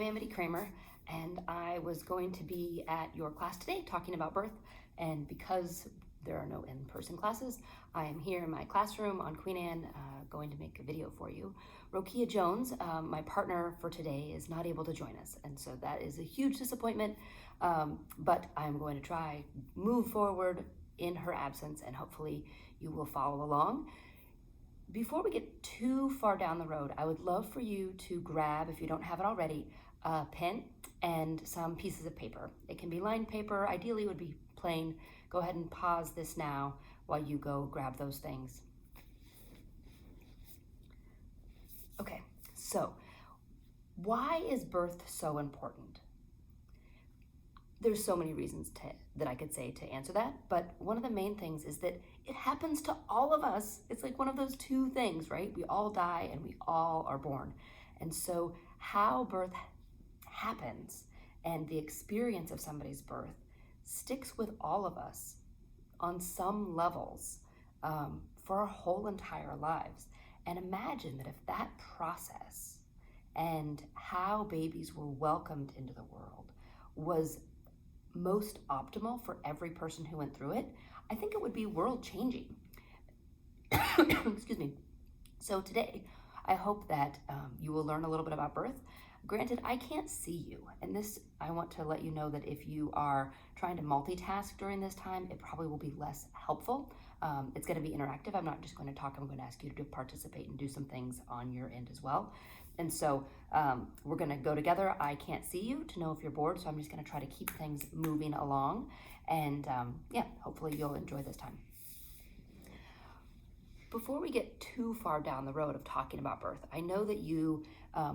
am Eddie Kramer, and I was going to be at your class today talking about birth, and because there are no in-person classes, I am here in my classroom on Queen Anne going to make a video for you. Rokia Jones, my partner for today, is not able to join us, and so that is a huge disappointment, but I'm going to try move forward in her absence, and hopefully you will follow along. Before we get too far down the road, I would love for you to grab, if you don't have it already, a pen and some pieces of paper. It can be lined paper, ideally it would be plain. Go ahead and pause this now while you go grab those things. Okay, so why is birth so important? There's so many reasons that I could say to answer that, but one of the main things is that it happens to all of us. It's like one of those two things, right? We all die and we all are born. And so how birth happens and the experience of somebody's birth sticks with all of us on some levels for our whole entire lives. And imagine that if that process and how babies were welcomed into the world was most optimal for every person who went through it, I think it would be world changing. Excuse me. So today, I hope that you will learn a little bit about birth. Granted, I can't see you, and this, I want to let you know that if you are trying to multitask during this time, it probably will be less helpful. It's going to be interactive. I'm not just going to talk, I'm going to ask you to participate and do some things on your end as well. And so we're going to go together. I can't see you to know if you're bored, so I'm just going to try to keep things moving along. And yeah, hopefully you'll enjoy this time. Before we get too far down the road of talking about birth, I know that you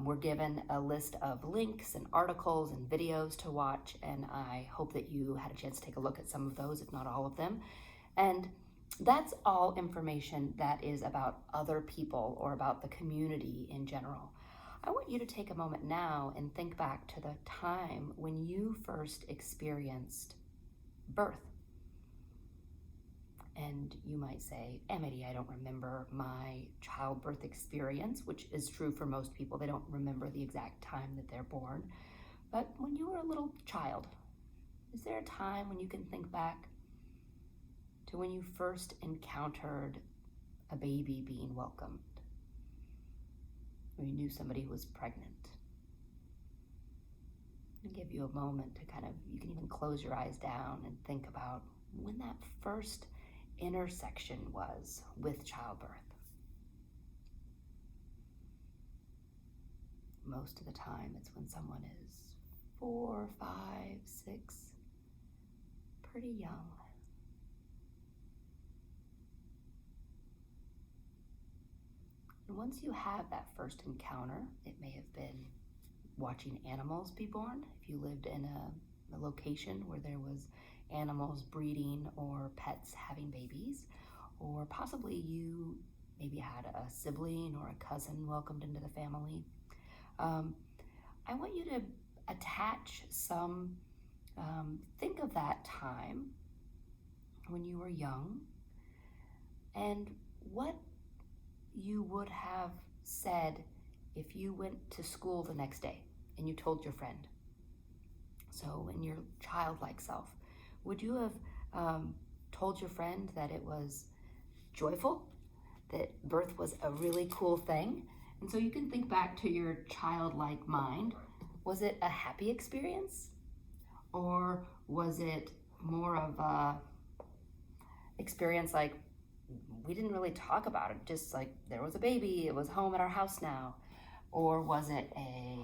were given a list of links and articles and videos to watch, and I hope that you had a chance to take a look at some of those, if not all of them. And that's all information that is about other people or about the community in general. I want you to take a moment now and think back to the time when you first experienced birth. And you might say, Emily, I don't remember my childbirth experience, which is true for most people. They don't remember the exact time that they're born. But when you were a little child, is there a time when you can think back to when you first encountered a baby being welcomed? Or you knew somebody who was pregnant? I'll give you a moment to kind of, you can even close your eyes down and think about when that first intersection was with childbirth. Most of the time it's when someone is 4, 5, 6, pretty young. And once you have that first encounter, it may have been watching animals be born, if you lived in a location where there was animals breeding or pets having babies, or possibly you maybe had a sibling or a cousin welcomed into the family. I want you to attach some, think of that time when you were young and what you would have said if you went to school the next day and you told your friend. So in your childlike self, would you have told your friend that it was joyful, that birth was a really cool thing? And so you can think back to your childlike mind. Was it a happy experience? Or was it more of a experience like, we didn't really talk about it, just like there was a baby, it was home at our house now? Or was it a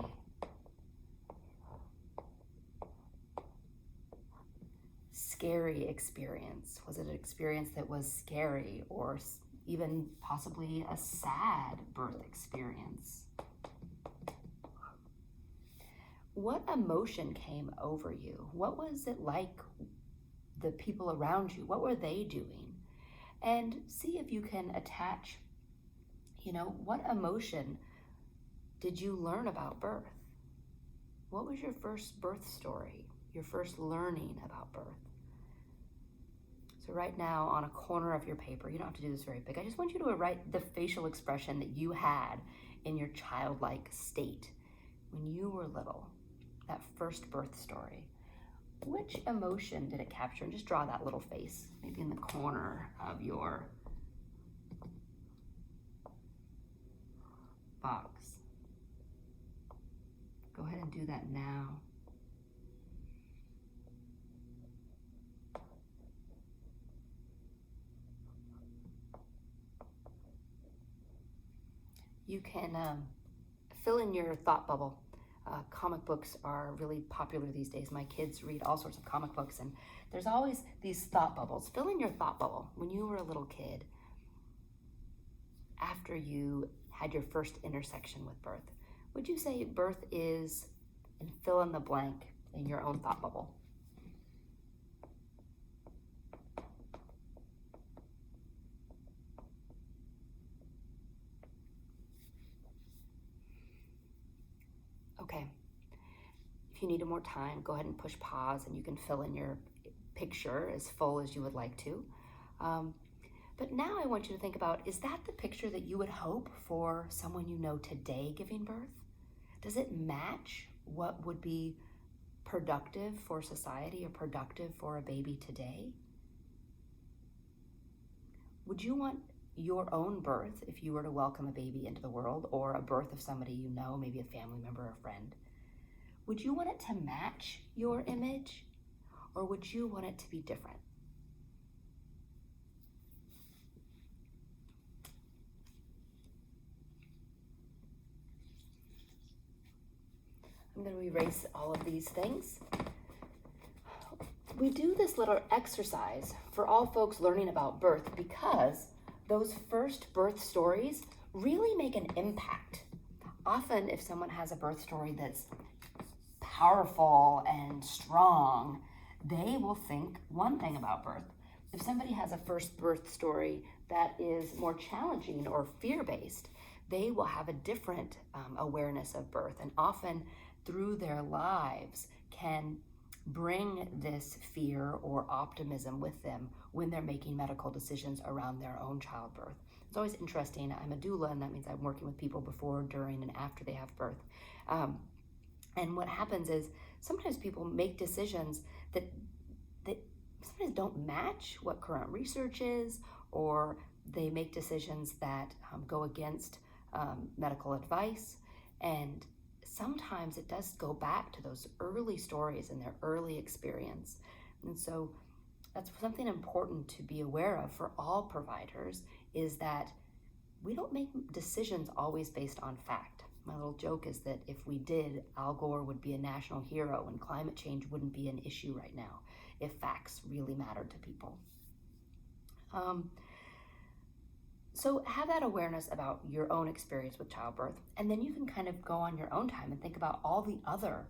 scary experience? Was it an experience that was scary, or even possibly a sad birth experience? What emotion came over you? What was it like, the people around you? What were they doing? And see if you can attach, what emotion did you learn about birth? What was your first birth story, your first learning about birth? So right now on a corner of your paper, you don't have to do this very big, I just want you to write the facial expression that you had in your childlike state when you were little. that first birth story, which emotion did it capture? And just draw that little face, maybe in the corner of your box. Go ahead and do that now. You can fill in your thought bubble. Comic books are really popular these days. My kids read all sorts of comic books, and there's always these thought bubbles. Fill in your thought bubble. When you were a little kid, after you had your first intersection with birth, would you say birth is, and fill in the blank in your own thought bubble? Okay. If you need more time, go ahead and push pause and you can fill in your picture as full as you would like to. But now I want you to think about, is that the picture that you would hope for someone you know today giving birth? Does it match what would be productive for society or productive for a baby today? Would you want your own birth, if you were to welcome a baby into the world, or a birth of somebody you know, maybe a family member or a friend, would you want it to match your image, or would you want it to be different? I'm going to erase all of these things. We do this little exercise for all folks learning about birth because those first birth stories really make an impact. Often if someone has a birth story that's powerful and strong, they will think one thing about birth. If somebody has a first birth story that is more challenging or fear-based, they will have a different awareness of birth, and often through their lives can bring this fear or optimism with them when they're making medical decisions around their own childbirth. It's always interesting. I'm a doula, and that means I'm working with people before, during, and after they have birth. And what happens is sometimes people make decisions that sometimes don't match what current research is, or they make decisions that go against medical advice. And sometimes it does go back to those early stories and their early experience. And so that's something important to be aware of for all providers, is that we don't make decisions always based on fact. My little joke is that if we did, Al Gore would be a national hero and climate change wouldn't be an issue right now if facts really mattered to people. So have that awareness about your own experience with childbirth, and then you can kind of go on your own time and think about all the other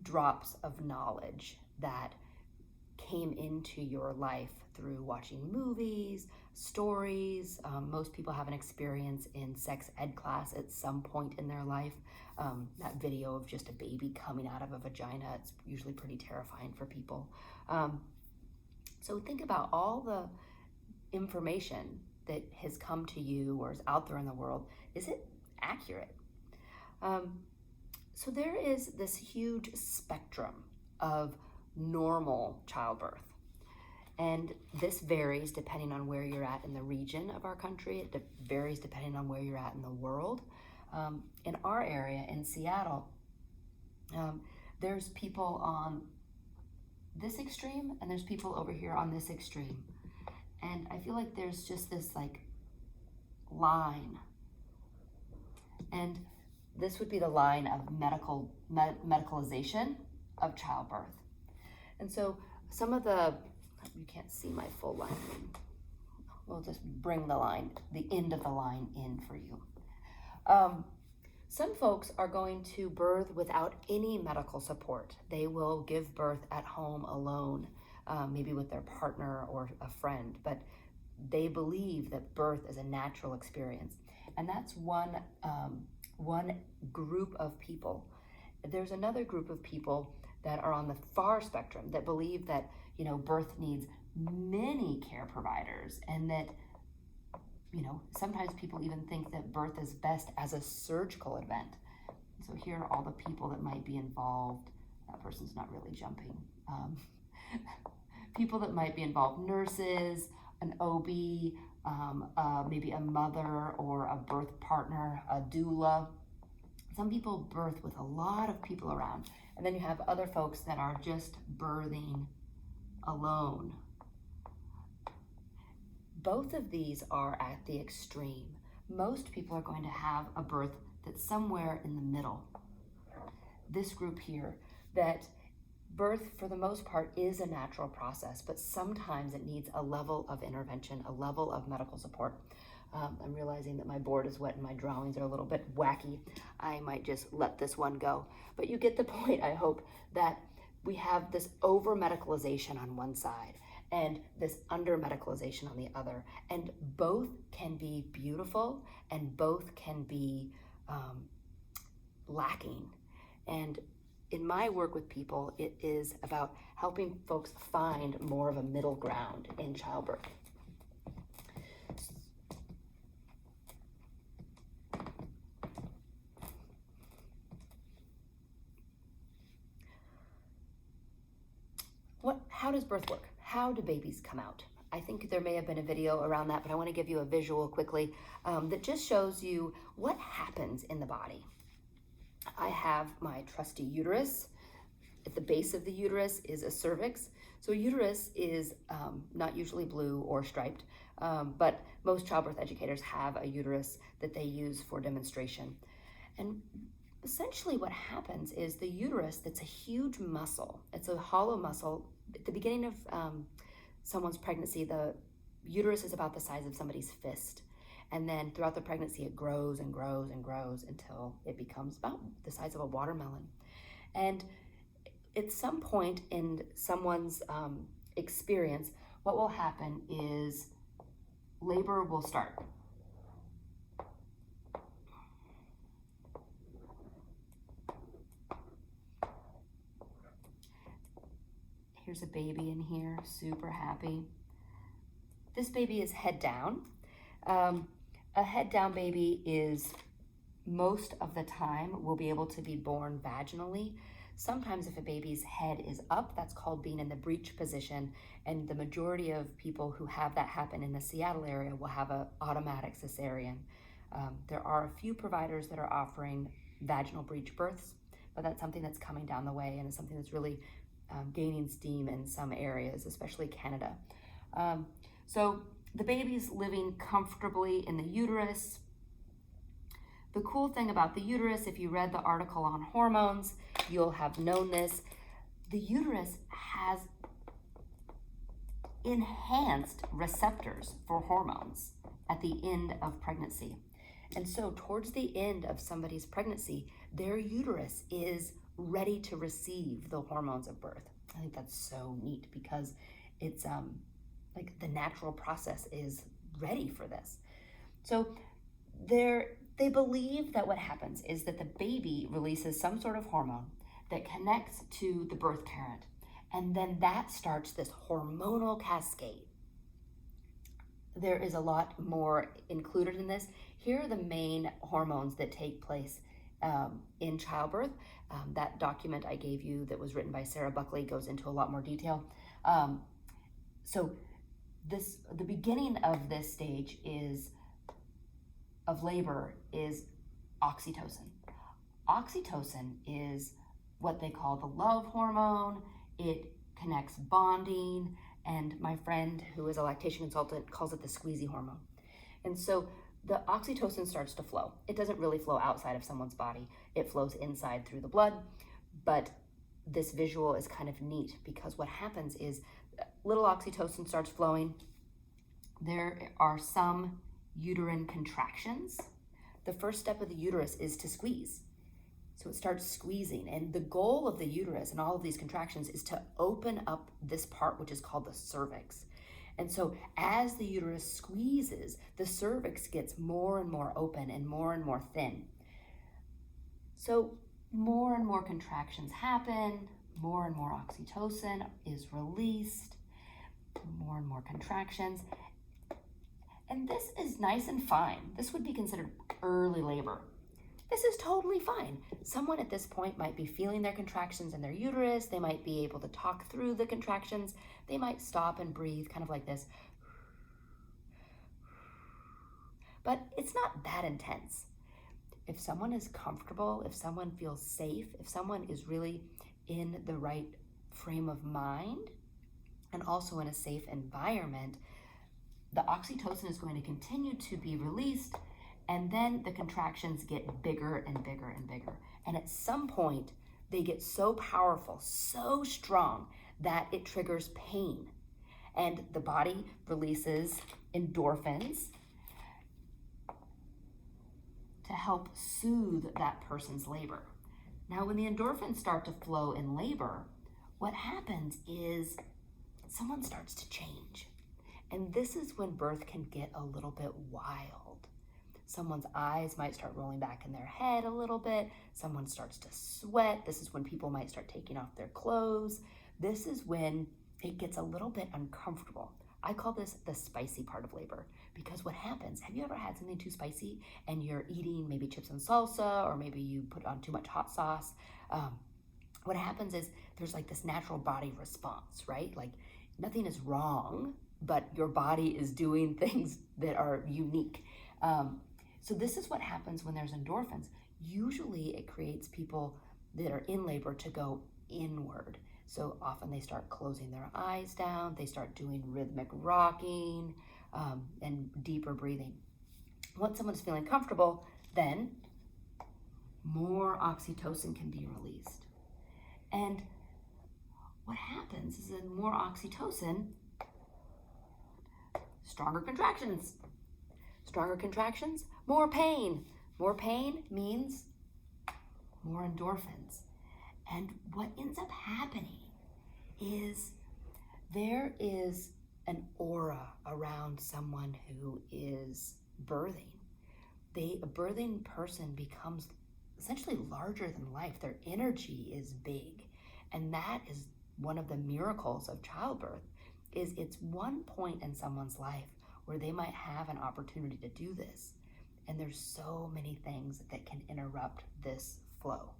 drops of knowledge that came into your life through watching movies, stories. Most people have an experience in sex ed class at some point in their life. That video of just a baby coming out of a vagina, it's usually pretty terrifying for people. So think about all the information that has come to you or is out there in the world. Is it accurate? So there is this huge spectrum of normal childbirth. And this varies depending on where you're at in the region of our country. It varies depending on where you're at in the world. In our area, in Seattle, there's people on this extreme and there's people over here on this extreme. And I feel like there's just this like line. And this would be the line of medicalization of childbirth. And so some of you can't see my full line. We'll just bring the end of the line in for you. Some folks are going to birth without any medical support. They will give birth at home alone, maybe with their partner or a friend, but they believe that birth is a natural experience. And that's one group of people. There's another group of people that are on the far spectrum that believe that, birth needs many care providers, and that, sometimes people even think that birth is best as a surgical event. So here are all the people that might be involved. That person's not really jumping. People that might be involved: nurses, an OB, maybe a mother or a birth partner, a doula. Some people birth with a lot of people around. And then you have other folks that are just birthing alone. Both of these are at the extreme. Most people are going to have a birth that's somewhere in the middle. This group here, that birth for the most part is a natural process, but sometimes it needs a level of intervention, a level of medical support. I'm realizing that my board is wet and my drawings are a little bit wacky. I might just let this one go. But you get the point, I hope, that we have this over-medicalization on one side and this under-medicalization on the other. And both can be beautiful and both can be lacking. And in my work with people, it is about helping folks find more of a middle ground in childbirth. How does birth work? How do babies come out? I think there may have been a video around that, but I want to give you a visual quickly that just shows you what happens in the body. I have my trusty uterus. At the base of the uterus is a cervix. So uterus is not usually blue or striped, but most childbirth educators have a uterus that they use for demonstration. And essentially what happens is the uterus, that's a huge muscle. It's a hollow muscle. At the beginning of someone's pregnancy, the uterus is about the size of somebody's fist. And then throughout the pregnancy, it grows and grows and grows until it becomes about the size of a watermelon. And at some point in someone's experience, what will happen is labor will start. Here's a baby in here, super happy. This baby is head down. A head down baby is, most of the time, will be able to be born vaginally. Sometimes if a baby's head is up, that's called being in the breech position, and the majority of people who have that happen in the Seattle area will have an automatic cesarean. There are a few providers that are offering vaginal breech births, but that's something that's coming down the way and is something that's really gaining steam in some areas, especially Canada. So the baby's living comfortably in the uterus. The cool thing about the uterus, if you read the article on hormones, you'll have known this. The uterus has enhanced receptors for hormones at the end of pregnancy. And so towards the end of somebody's pregnancy, their uterus is ready to receive the hormones of birth. I think that's so neat because it's like the natural process is ready for this. So they believe that what happens is that the baby releases some sort of hormone that connects to the birth parent, and then that starts this hormonal cascade. There is a lot more included in this. Here are the main hormones that take place in childbirth. That document I gave you that was written by Sarah Buckley goes into a lot more detail. So the beginning of this stage of labor is oxytocin. Oxytocin is what they call the love hormone. It connects bonding, and my friend who is a lactation consultant calls it the squeezy hormone. And so the oxytocin starts to flow. It doesn't really flow outside of someone's body. It flows inside through the blood, but this visual is kind of neat because what happens is little oxytocin starts flowing. There are some uterine contractions. The first step of the uterus is to squeeze. So it starts squeezing, and the goal of the uterus and all of these contractions is to open up this part, which is called the cervix. And so as the uterus squeezes, the cervix gets more and more open and more thin. So more and more contractions happen, more and more oxytocin is released, more and more contractions. And this is nice and fine. This would be considered early labor. This is totally fine. Someone at this point might be feeling their contractions in their uterus. They might be able to talk through the contractions. They might stop and breathe kind of like this. But it's not that intense. If someone is comfortable, if someone feels safe, if someone is really in the right frame of mind and also in a safe environment, the oxytocin is going to continue to be released, and then the contractions get bigger and bigger and bigger. And at some point, they get so powerful, so strong, that it triggers pain. And the body releases endorphins to help soothe that person's labor. Now, when the endorphins start to flow in labor, what happens is someone starts to change. And this is when birth can get a little bit wild. Someone's eyes might start rolling back in their head a little bit. Someone starts to sweat. This is when people might start taking off their clothes. This is when it gets a little bit uncomfortable. I call this the spicy part of labor, because what happens, have you ever had something too spicy and you're eating maybe chips and salsa, or maybe you put on too much hot sauce? What happens is there's like this natural body response, right? Like nothing is wrong, but your body is doing things that are unique. So this is what happens when there's endorphins. Usually it creates people that are in labor to go inward. So often they start closing their eyes down, they start doing rhythmic rocking and deeper breathing. Once someone's feeling comfortable, then more oxytocin can be released. And what happens is that more oxytocin, stronger contractions. Stronger contractions, more pain. More pain means more endorphins. And what ends up happening is there is an aura around someone who is birthing. A birthing person becomes essentially larger than life. Their energy is big. And that is one of the miracles of childbirth, is it's one point in someone's life where they might have an opportunity to do this. And there's so many things that can interrupt this flow.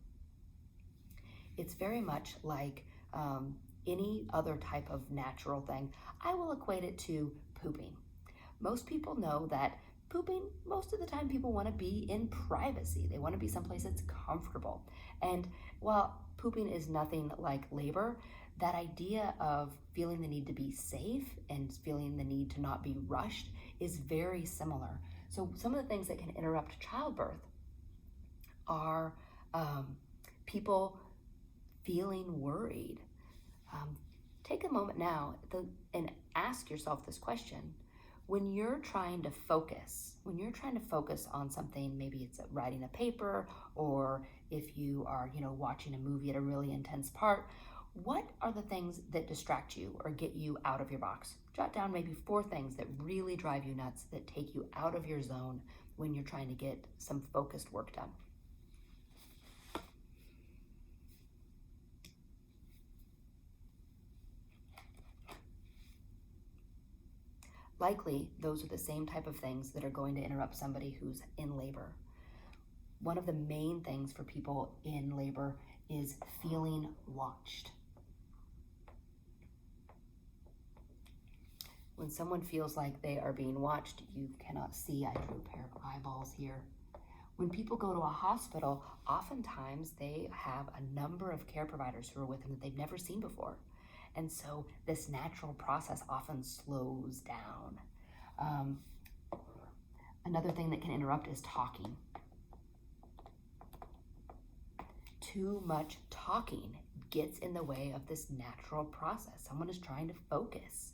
It's very much like any other type of natural thing. I will equate it to pooping. Most people know that pooping, most of the time people want to be in privacy. They want to be someplace that's comfortable. And while pooping is nothing like labor, that idea of feeling the need to be safe and feeling the need to not be rushed is very similar. So some of the things that can interrupt childbirth are people feeling worried. Take a moment now and ask yourself this question. When you're trying to focus on something, maybe it's writing a paper, or if you are, watching a movie at a really intense part, what are the things that distract you or get you out of your box? Jot down maybe 4 things that really drive you nuts, that take you out of your zone when you're trying to get some focused work done. Likely, those are the same type of things that are going to interrupt somebody who's in labor. One of the main things for people in labor is feeling watched. When someone feels like they are being watched, you cannot see, I drew a pair of eyeballs here. When people go to a hospital, oftentimes they have a number of care providers who are with them that they've never seen before. And so this natural process often slows down. Another thing that can interrupt is talking. Too much talking gets in the way of this natural process. Someone is trying to focus.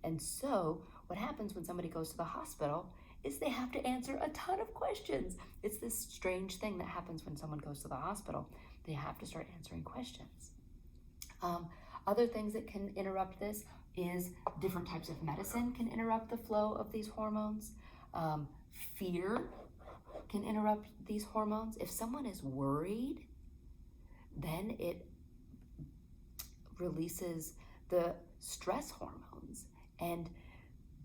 And so what happens when somebody goes to the hospital is they have to answer a ton of questions. It's this strange thing that happens when someone goes to the hospital. They have to start answering questions. Other things that can interrupt this is different types of medicine can interrupt the flow of these hormones. Fear can interrupt these hormones. If someone is worried, then it releases the stress hormones. And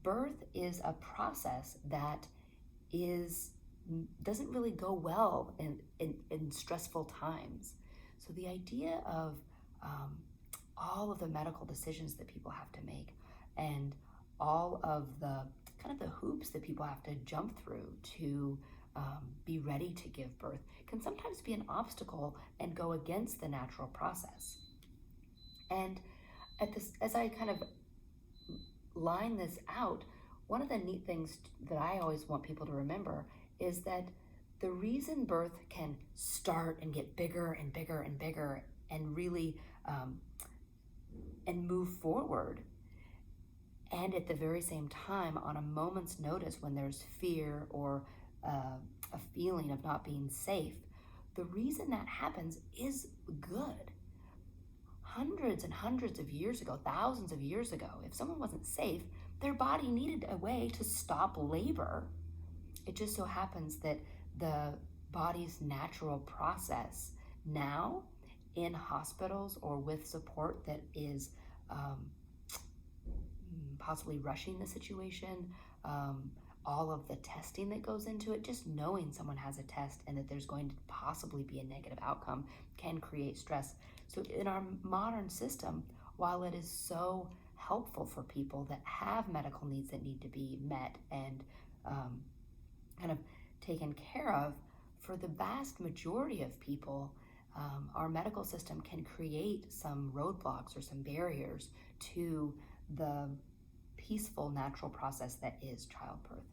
birth is a process that is doesn't really go well in stressful times. So the idea of all of the medical decisions that people have to make, and all of the kind of the hoops that people have to jump through to be ready to give birth, can sometimes be an obstacle and go against the natural process. And as I kind of line this out, one of the neat things that I always want people to remember is that the reason birth can start and get bigger and bigger and bigger and really and move forward, and at the very same time, on a moment's notice, when there's fear or a feeling of not being safe, the reason that happens is good. Hundreds and hundreds of years ago, thousands of years ago, if someone wasn't safe, their body needed a way to stop labor. It just so happens that the body's natural process now, in hospitals or with support that is possibly rushing the situation, all of the testing that goes into it, just knowing someone has a test and that there's going to possibly be a negative outcome can create stress. So in our modern system, while it is so helpful for people that have medical needs that need to be met and kind of taken care of, for the vast majority of people, our medical system can create some roadblocks or some barriers to the peaceful natural process that is childbirth.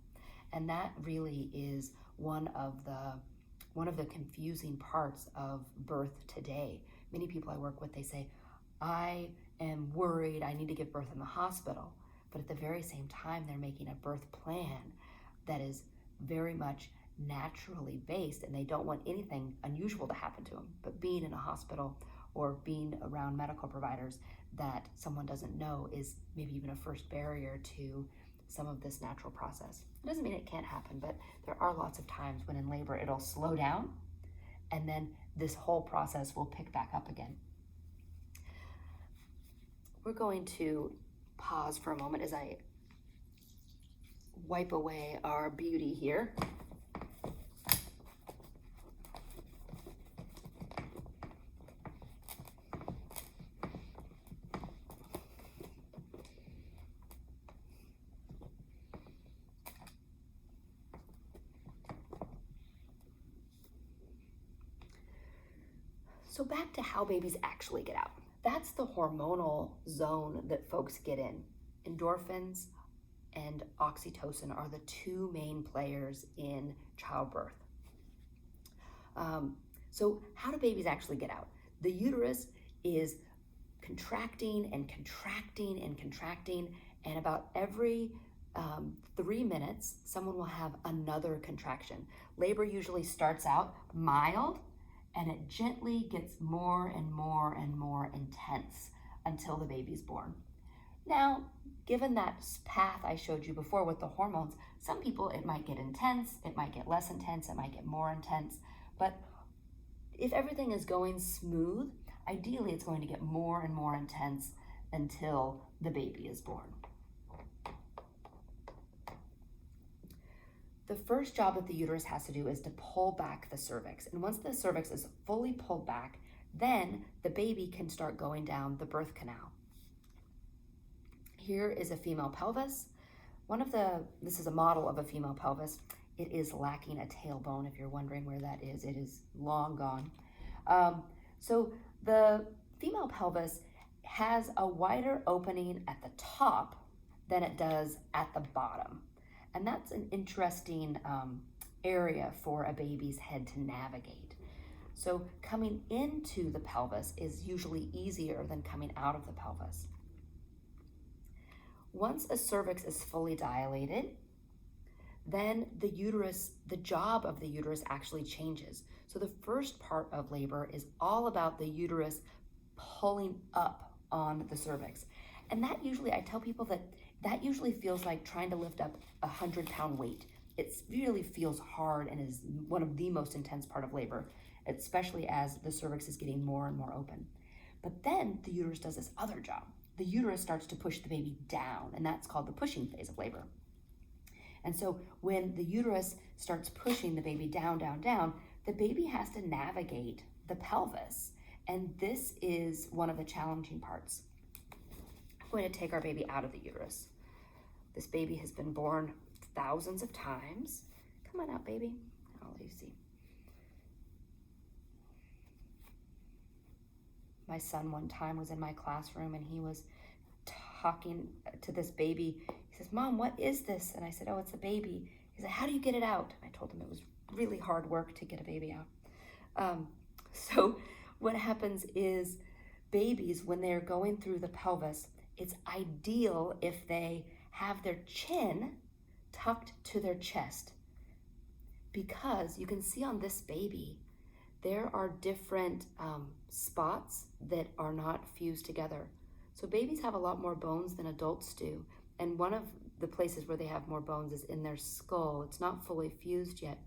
And that really is one of the confusing parts of birth today. Many people I work with, they say, I am worried I need to give birth in the hospital, but at the very same time they're making a birth plan that is very much naturally based, and they don't want anything unusual to happen to them. But being in a hospital or being around medical providers that someone doesn't know is maybe even a first barrier to some of this natural process. It doesn't mean it can't happen, but there are lots of times when in labor it'll slow down and then this whole process will pick back up again. We're going to pause for a moment as I wipe away our beauty here. So back to how babies actually get out. That's the hormonal zone that folks get in. Endorphins and oxytocin are the two main players in childbirth. So how do babies actually get out? The uterus is contracting and contracting and contracting, and about every 3 minutes, someone will have another contraction. Labor usually starts out mild, and it gently gets more and more and more intense until the baby's born. Now, given that path I showed you before with the hormones, some people it might get intense, it might get less intense, it might get more intense, but if everything is going smooth, ideally it's going to get more and more intense until the baby is born. The first job that the uterus has to do is to pull back the cervix. And once the cervix is fully pulled back, then the baby can start going down the birth canal. Here is a female pelvis. This is a model of a female pelvis. It is lacking a tailbone, if you're wondering where that is. It is long gone. So the female pelvis has a wider opening at the top than it does at the bottom. And that's an interesting area for a baby's head to navigate. So coming into the pelvis is usually easier than coming out of the pelvis. Once a cervix is fully dilated, then the job of the uterus actually changes. So the first part of labor is all about the uterus pulling up on the cervix. And that usually, I tell people that usually feels like trying to lift up a 100-pound weight. It really feels hard and is one of the most intense part of labor, especially as the cervix is getting more and more open. But then the uterus does this other job. The uterus starts to push the baby down, and that's called the pushing phase of labor. And so when the uterus starts pushing the baby down, down, down, the baby has to navigate the pelvis. And this is one of the challenging parts. I'm going to take our baby out of the uterus. This baby has been born thousands of times. Come on out, baby. I'll let you see. My son one time was in my classroom and he was talking to this baby. He says, "Mom, what is this?" And I said, "Oh, it's a baby." He said, "How do you get it out?" And I told him it was really hard work to get a baby out. So what happens is babies, when they're going through the pelvis, it's ideal if they have their chin tucked to their chest, because you can see on this baby, there are different spots that are not fused together. So babies have a lot more bones than adults do. And one of the places where they have more bones is in their skull. It's not fully fused yet.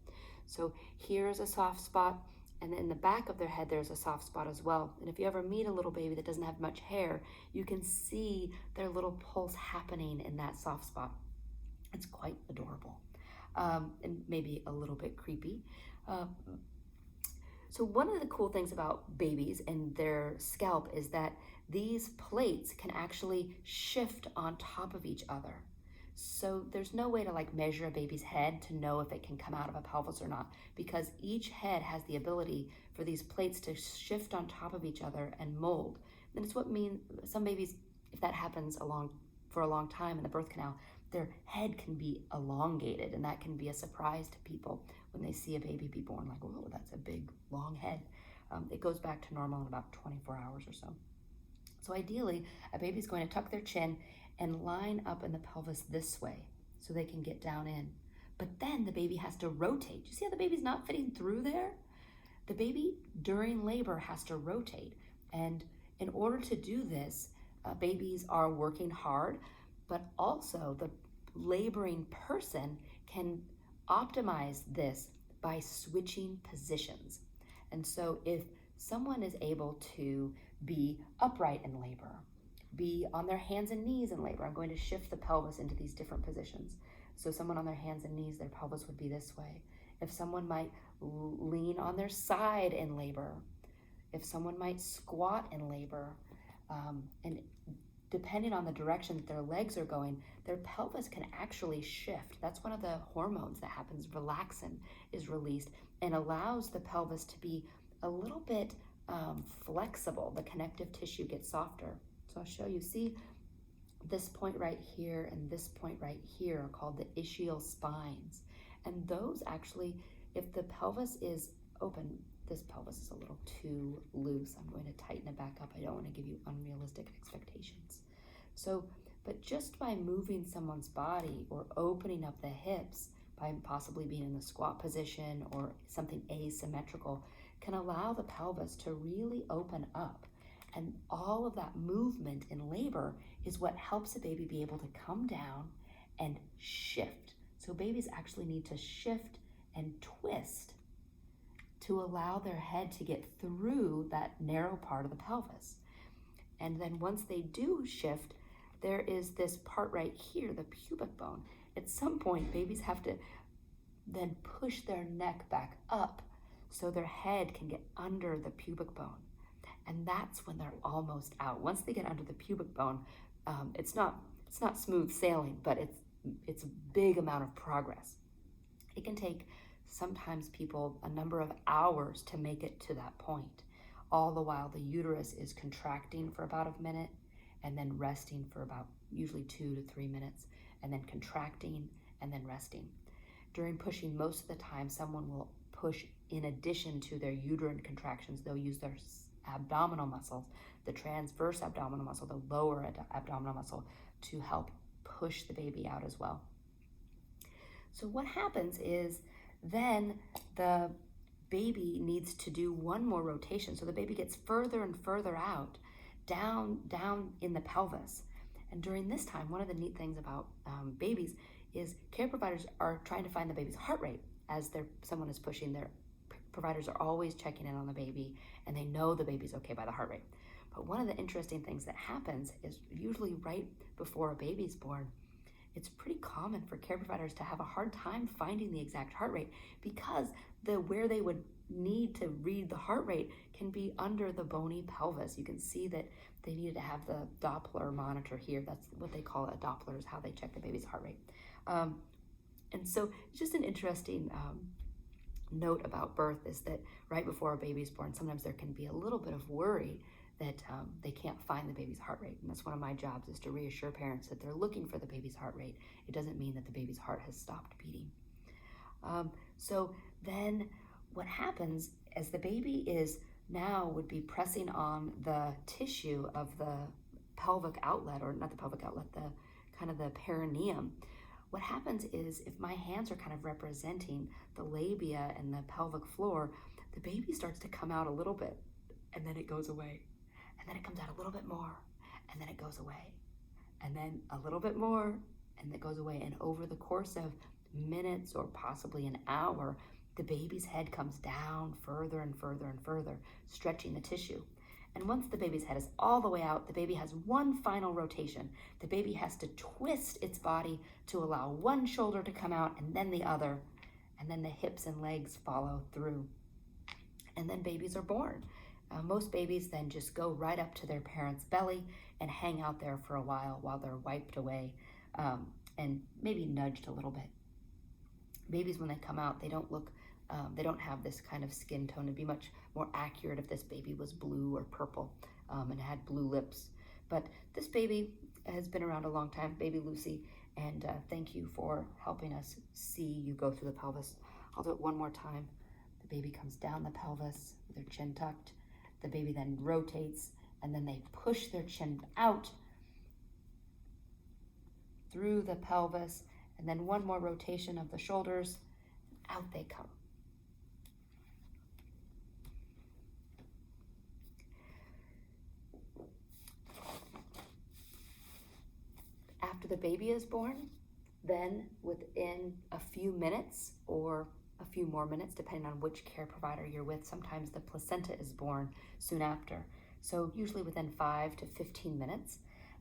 So here's a soft spot, and in the back of their head, there's a soft spot as well. And if you ever meet a little baby that doesn't have much hair, you can see their little pulse happening in that soft spot. It's quite adorable, and maybe a little bit creepy. So one of the cool things about babies and their scalp is that these plates can actually shift on top of each other. So there's no way to measure a baby's head to know if it can come out of a pelvis or not, because each head has the ability for these plates to shift on top of each other and mold. And it's what means some babies, if that happens for a long time in the birth canal, their head can be elongated, and that can be a surprise to people when they see a baby be born, like, "Whoa, that's a big, long head." It goes back to normal in about 24 hours or so. So ideally, a baby's going to tuck their chin and line up in the pelvis this way so they can get down in. But then the baby has to rotate. You see how the baby's not fitting through there? The baby during labor has to rotate. And in order to do this, babies are working hard, but also the laboring person can optimize this by switching positions. And so if someone is able to be upright in labor, be on their hands and knees in labor, I'm going to shift the pelvis into these different positions. So someone on their hands and knees, their pelvis would be this way. If someone might lean on their side in labor, if someone might squat in labor, and depending on the direction that their legs are going, their pelvis can actually shift. That's one of the hormones that happens. Relaxin is released and allows the pelvis to be a little bit flexible. The connective tissue gets softer. So I'll show you. See, this point right here and this point right here are called the ischial spines. And those actually, if the pelvis is open, this pelvis is a little too loose. I'm going to tighten it back up. I don't want to give you unrealistic expectations. So, but just by moving someone's body or opening up the hips, by possibly being in the squat position or something asymmetrical, can allow the pelvis to really open up. And all of that movement in labor is what helps a baby be able to come down and shift. So babies actually need to shift and twist to allow their head to get through that narrow part of the pelvis. And then once they do shift, there is this part right here, the pubic bone. At some point, babies have to then push their neck back up so their head can get under the pubic bone. And that's when they're almost out. Once they get under the pubic bone, it's not smooth sailing, but it's a big amount of progress. It can take sometimes people a number of hours to make it to that point, all the while the uterus is contracting for about a minute and then resting for about usually 2 to 3 minutes, and then contracting and then resting. During pushing, most of the time, someone will push in addition to their uterine contractions. They'll use their abdominal muscles, the transverse abdominal muscle, the lower abdominal muscle, to help push the baby out as well. So what happens is then the baby needs to do one more rotation. So the baby gets further and further out, down in the pelvis. And during this time, one of the neat things about babies is care providers are trying to find the baby's heart rate as someone is pushing. Their providers are always checking in on the baby, and they know the baby's okay by the heart rate. But one of the interesting things that happens is usually right before a baby's born, it's pretty common for care providers to have a hard time finding the exact heart rate because where they would need to read the heart rate can be under the bony pelvis. You can see that they needed to have the Doppler monitor here. That's what they call it. A Doppler is how they check the baby's heart rate. And so it's just an interesting note about birth is that right before a baby's born, sometimes there can be a little bit of worry that they can't find the baby's heart rate. And that's one of my jobs, is to reassure parents that they're looking for the baby's heart rate. It doesn't mean that the baby's heart has stopped beating. So then what happens as the baby is now would be pressing on the tissue of the pelvic outlet, or not the pelvic outlet, the kind of the perineum. What happens is if my hands are kind of representing the labia and the pelvic floor, the baby starts to come out a little bit, and then it goes away. And then it comes out a little bit more, and then it goes away. And then a little bit more, and it goes away. And over the course of minutes or possibly an hour, the baby's head comes down further and further and further, stretching the tissue. And once the baby's head is all the way out, the baby has one final rotation. The baby has to twist its body to allow one shoulder to come out and then the other, and then the hips and legs follow through. And then babies are born. Most babies then just go right up to their parents' belly and hang out there for a while they're wiped away and maybe nudged a little bit. Babies, when they come out, they don't have this kind of skin tone. It'd be much more accurate if this baby was blue or purple and had blue lips. But this baby has been around a long time, baby Lucy, and thank you for helping us see you go through the pelvis. I'll do it one more time. The baby comes down the pelvis with their chin tucked. The baby then rotates, and then they push their chin out through the pelvis, and then one more rotation of the shoulders, and out they come. After the baby is born, then within a few minutes or a few more minutes, depending on which care provider you're with, sometimes the placenta is born soon after. So usually within 5 to 15 minutes,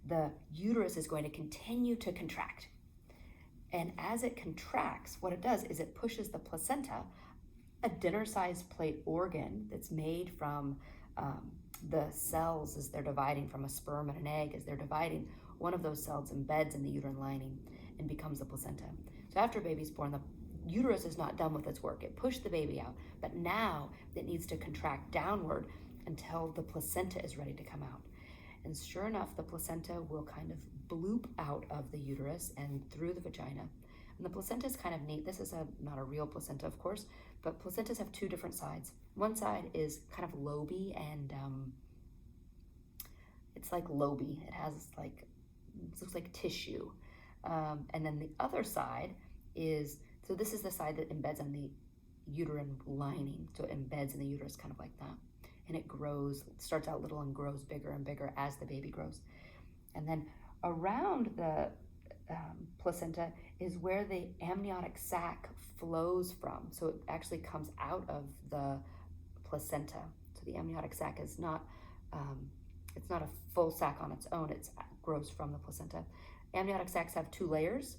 the uterus is going to continue to contract. And as it contracts, what it does is it pushes the placenta, a dinner-sized plate organ that's made from the cells as they're dividing from a sperm and an egg. As they're dividing, one of those cells embeds in the uterine lining and becomes the placenta. So after a baby's born, the uterus is not done with its work. It pushed the baby out, but now it needs to contract downward until the placenta is ready to come out. And sure enough, the placenta will kind of bloop out of the uterus and through the vagina. And the placenta is kind of neat. This is not a real placenta, of course, but placentas have two different sides. One side is kind of loby, and it's like loby. It has like, it looks like tissue. And then the other side is, so this is the side that embeds on the uterine lining. So it embeds in the uterus kind of like that. And it grows, it starts out little and grows bigger and bigger as the baby grows. And then around the placenta is where the amniotic sac flows from. So it actually comes out of the placenta. So the amniotic sac is not, it's not a full sac on its own. It grows from the placenta. Amniotic sacs have two layers.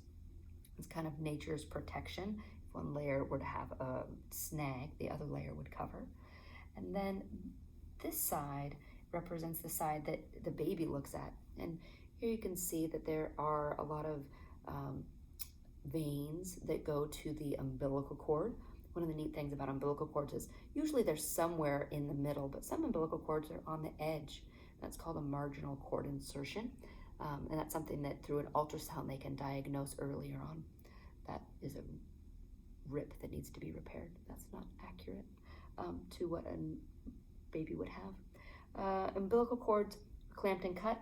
It's kind of nature's protection. If one layer were to have a snag, the other layer would cover. And then this side represents the side that the baby looks at. And here you can see that there are a lot of veins that go to the umbilical cord. One of the neat things about umbilical cords is usually they're somewhere in the middle, but some umbilical cords are on the edge. That's called a marginal cord insertion. And that's something that through an ultrasound they can diagnose earlier on. That is a rip that needs to be repaired. That's not accurate to what a baby would have. Umbilical cords clamped and cut,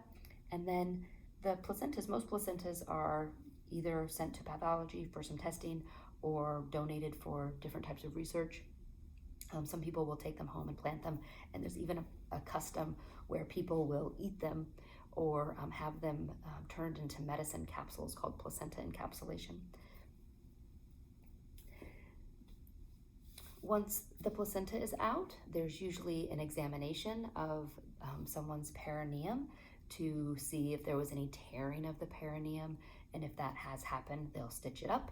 and then the placentas, most placentas are either sent to pathology for some testing or donated for different types of research. Some people will take them home and plant them, and there's even a custom where people will eat them or have them turned into medicine capsules called placenta encapsulation. Once the placenta is out, there's usually an examination of someone's perineum to see if there was any tearing of the perineum, And if that has happened, they'll stitch it up.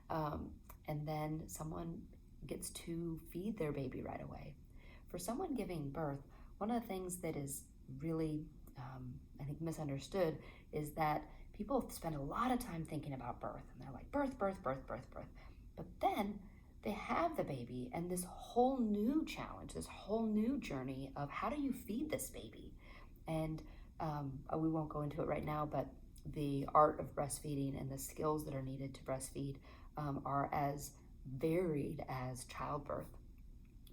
And then someone gets to feed their baby right away. For someone giving birth, one of the things that is really, I think, misunderstood is that people spend a lot of time thinking about birth, and they're like, birth, birth, birth, birth, birth. But then they have the baby, and this whole new challenge, this whole new journey of how do you feed this baby? And we won't go into it right now, but the art of breastfeeding and the skills that are needed to breastfeed are as varied as childbirth.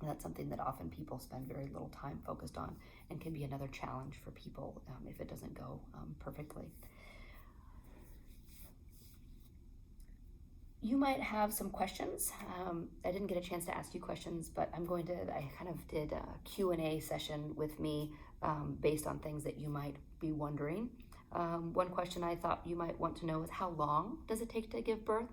And that's something that often people spend very little time focused on, and can be another challenge for people if it doesn't go perfectly. You might have some questions. I didn't get a chance to ask you questions, but I kind of did a Q&A session with me based on things that you might be wondering. One question I thought you might want to know is, how long does it take to give birth?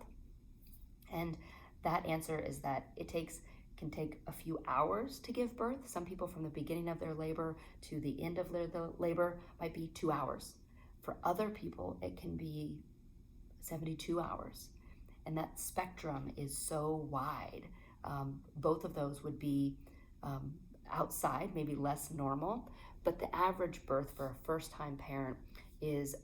And that answer is that it can take a few hours to give birth. Some people, from the beginning of their labor to the end of their labor, might be 2 hours. For other people, it can be 72 hours. And that spectrum is so wide. Both of those would be outside, maybe less normal, but the average birth for a first-time parent is,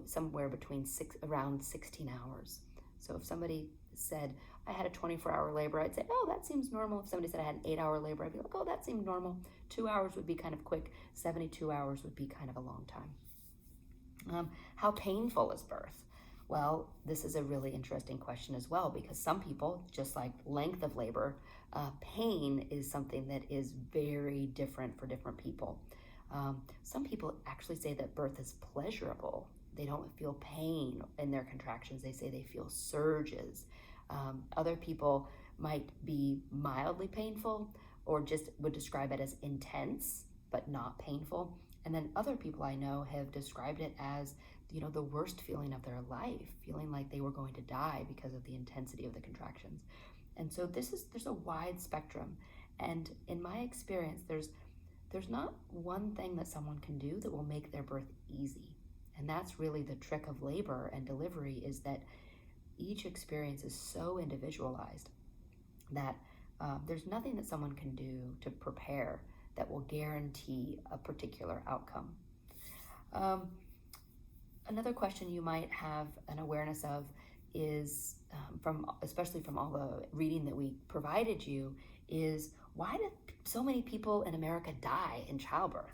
somewhere between around 16 hours. So if somebody said, I had a 24-hour labor, I'd say, oh, that seems normal. If somebody said I had an 8-hour labor, I'd be like, oh, that seemed normal. 2 hours would be kind of quick. 72 hours would be kind of a long time. How painful is birth? Well, this is a really interesting question as well, because some people, just like length of labor, pain is something that is very different for different people. Some people actually say that birth is pleasurable. They don't feel pain in their contractions. They say they feel surges. Other people might be mildly painful, or just would describe it as intense, but not painful. And then other people I know have described it as, the worst feeling of their life, feeling like they were going to die because of the intensity of the contractions. And so there's a wide spectrum. And in my experience, there's not one thing that someone can do that will make their birth easy. And that's really the trick of labor and delivery, is that each experience is so individualized that there's nothing that someone can do to prepare that will guarantee a particular outcome. Another question you might have an awareness of is, especially from all the reading that we provided you, is, why do so many people in America die in childbirth?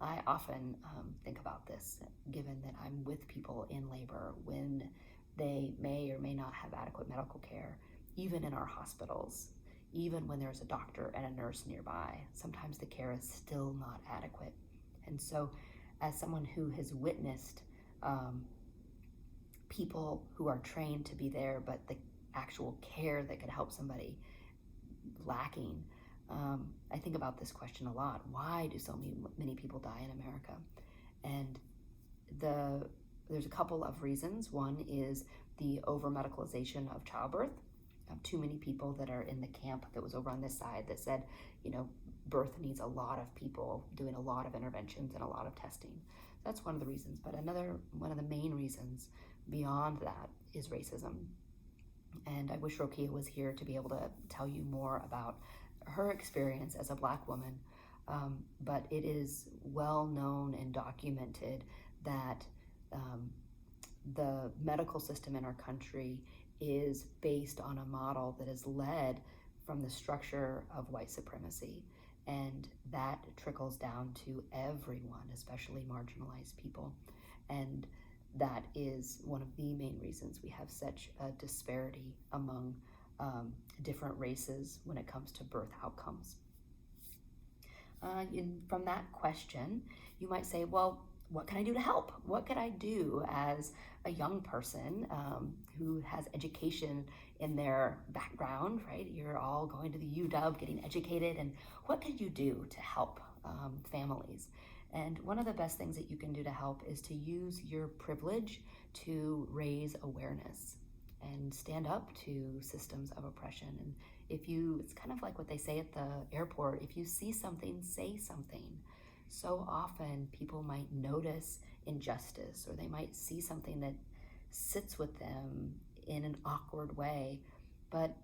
I often think about this, given that I'm with people in labor when they may or may not have adequate medical care, even in our hospitals, even when there's a doctor and a nurse nearby. Sometimes the care is still not adequate. And so, as someone who has witnessed people who are trained to be there, but the actual care that could help somebody lacking, I think about this question a lot. Why do so many people die in America? And there's a couple of reasons. One is the over-medicalization of childbirth. Too many people that are in the camp that was over on this side that said, birth needs a lot of people doing a lot of interventions and a lot of testing. That's one of the reasons. But one of the main reasons beyond that is racism. And I wish Rokia was here to be able to tell you more about her experience as a Black woman. But it is well known and documented that the medical system in our country is based on a model that is led from the structure of white supremacy. And that trickles down to everyone, especially marginalized people. And that is one of the main reasons we have such a disparity among different races when it comes to birth outcomes. From that question, you might say, well, what can I do to help? What could I do as a young person who has education in their background, right? You're all going to the UW, getting educated, and what could you do to help families? And one of the best things that you can do to help is to use your privilege to raise awareness and stand up to systems of oppression. And it's kind of like what they say at the airport, if you see something, say something. So often people might notice injustice, or they might see something that sits with them in an awkward way, but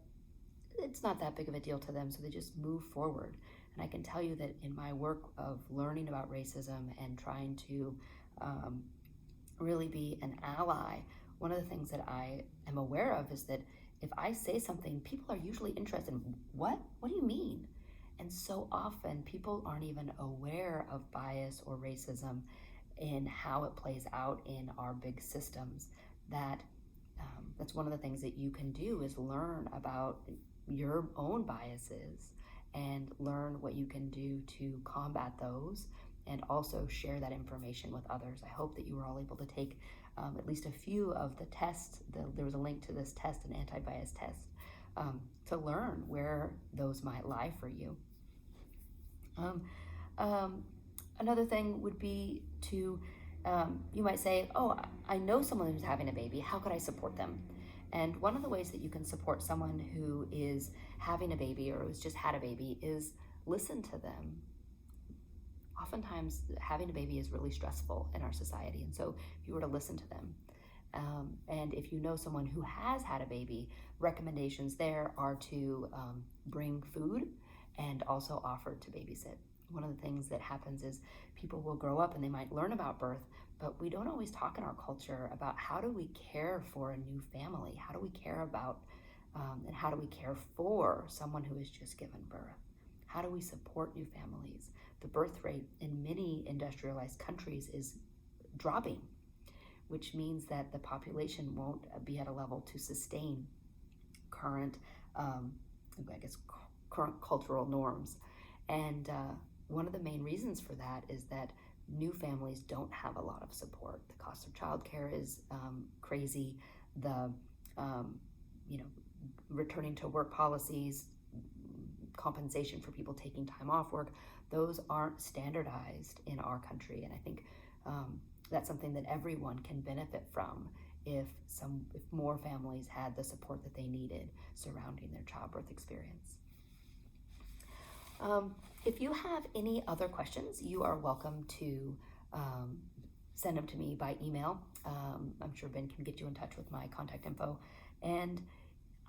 it's not that big of a deal to them, so they just move forward. And I can tell you that in my work of learning about racism and trying to really be an ally, one of the things that I am aware of is that if I say something, people are usually interested in, what do you mean? And so often people aren't even aware of bias or racism in how it plays out in our big systems. That's one of the things that you can do, is learn about your own biases and learn what you can do to combat those, and also share that information with others. I hope that you were all able to take at least a few of the tests. There was a link to this test, an anti-bias test, to learn where those might lie for you. Another thing would be to, you might say, oh, I know someone who's having a baby, how could I support them? And one of the ways that you can support someone who is having a baby or who's just had a baby is listen to them. Oftentimes having a baby is really stressful in our society, and so if you were to listen to them, and if you know someone who has had a baby, recommendations there are to bring food and also offer to babysit. One of the things that happens is people will grow up and they might learn about birth, but we don't always talk in our culture about how do we care for a new family? How do we care about and how do we care for someone who has just given birth? How do we support new families? The birth rate in many industrialized countries is dropping, which means that the population won't be at a level to sustain current, current cultural norms. And one of the main reasons for that is that new families don't have a lot of support. The cost of childcare is crazy. The returning to work policies, compensation for people taking time off work, those aren't standardized in our country. And I think that's something that everyone can benefit from if more families had the support that they needed surrounding their childbirth experience. If you have any other questions, you are welcome to send them to me by email. I'm sure Ben can get you in touch with my contact info. And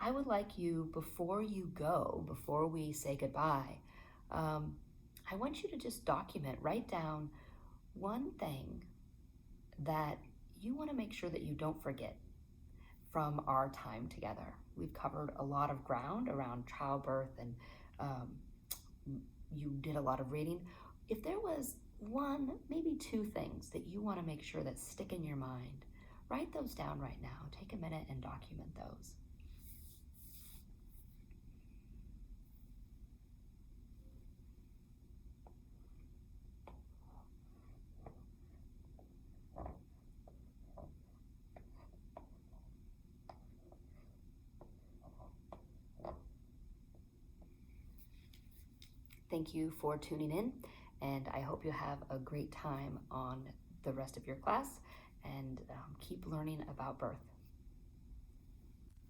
I would like you, before you go, before we say goodbye, I want you to just write down one thing that you want to make sure that you don't forget from our time together. We've covered a lot of ground around childbirth, and you did a lot of reading. If there was one, maybe two things that you want to make sure that stick in your mind, write those down right now. Take a minute and document those. Thank you for tuning in, and I hope you have a great time on the rest of your class, and keep learning about birth.